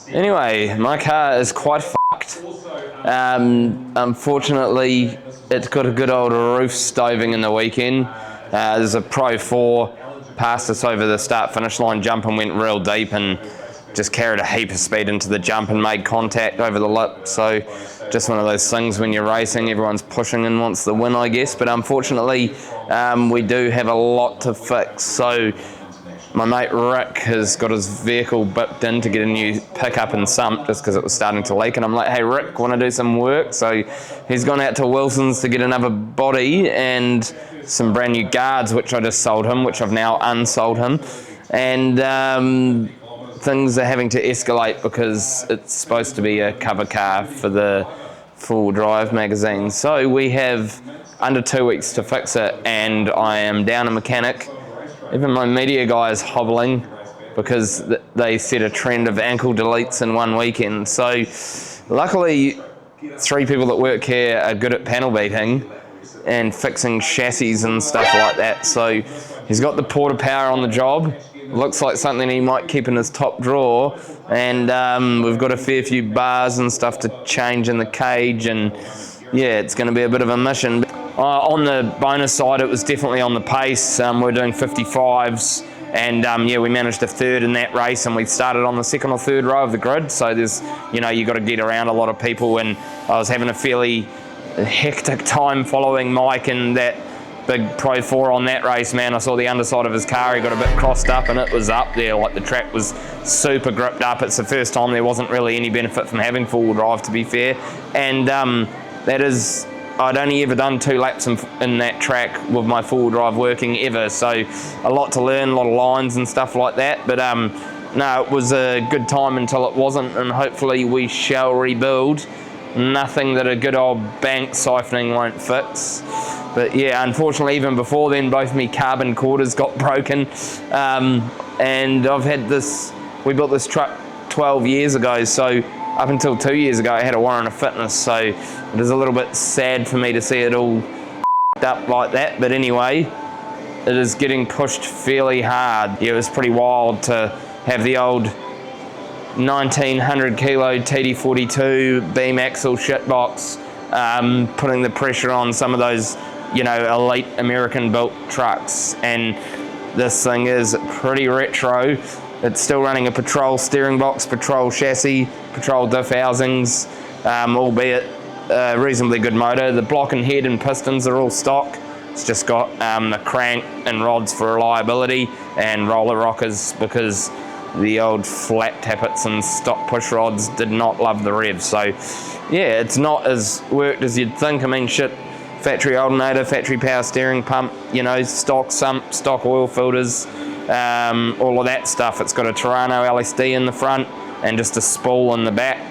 Anyway, my car is quite fucked. Unfortunately, it's got a good old roof stoving in the weekend. There's a Pro 4 passed us over the start-finish line jump and went real deep and just carried a heap of speed into the jump and made contact over the lip. So just one of those things when you're racing, everyone's pushing and wants the win, I guess. But unfortunately, we do have a lot to fix. So my mate Rick has got his vehicle bipped in to get a new pickup and sump just because it was starting to leak, and I'm like, hey Rick, want to do some work? So he's gone out to Wilson's to get another body and some brand new guards, which I just sold him, which I've now unsold him, and things are having to escalate because it's supposed to be a cover car for the full drive magazine. So we have under 2 weeks to fix it, and I am down a mechanic. Even my media guy is hobbling because they set a trend of ankle deletes in one weekend. So luckily, 3 people that work here are good at panel beating and fixing chassis and stuff like that. So he's got the porta power on the job. Looks like something he might keep in his top drawer. And we've got a fair few bars and stuff to change in the cage. And yeah, it's going to be a bit of a mission. On the bonus side, it was definitely on the pace. We're doing 55s, and yeah, we managed a third in that race, and we started on the second or third row of the grid. So there's, you know, you got to get around a lot of people, and I was having a fairly hectic time following Mike and that big Pro 4 on that race, man. I saw the underside of his car, he got a bit crossed up, and it was up there, like the track was super gripped up. It's the first time there wasn't really any benefit from having four-wheel drive, to be fair, and that is, I'd only ever done 2 laps in that track with my four-wheel drive working ever, so a lot to learn, a lot of lines and stuff like that, but no, it was a good time until it wasn't, and hopefully we shall rebuild. Nothing that a good old bank siphoning won't fix. But yeah, unfortunately, even before then, both me carbon quarters got broken, and I've had this, we built this truck 12 years ago, so up until 2 years ago, I had a warrant of fitness, so it is a little bit sad for me to see it all up like that. But anyway, it is getting pushed fairly hard. Yeah, it was pretty wild to have the old 1900 kilo TD42 beam axle shitbox, putting the pressure on some of those, you know, elite American built trucks. And this thing is pretty retro. It's still running a Patrol steering box, Patrol chassis, Patrol diff housings, albeit a reasonably good motor. The block and head and pistons are all stock. It's just got the crank and rods for reliability and roller rockers because the old flat tappets and stock push rods did not love the rev. So yeah, it's not as worked as you'd think. I mean, shit, factory alternator, factory power steering pump, you know, stock sump, stock oil filters, all of that stuff. It's got a Toronto LSD in the front and just a spool in the back.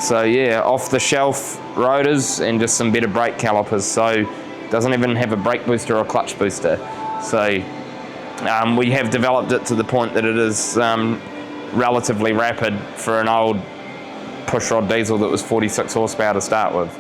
So yeah, off the shelf rotors and just some better brake calipers. So doesn't even have a brake booster or clutch booster. So we have developed it to the point that it is relatively rapid for an old pushrod diesel that was 46 horsepower to start with.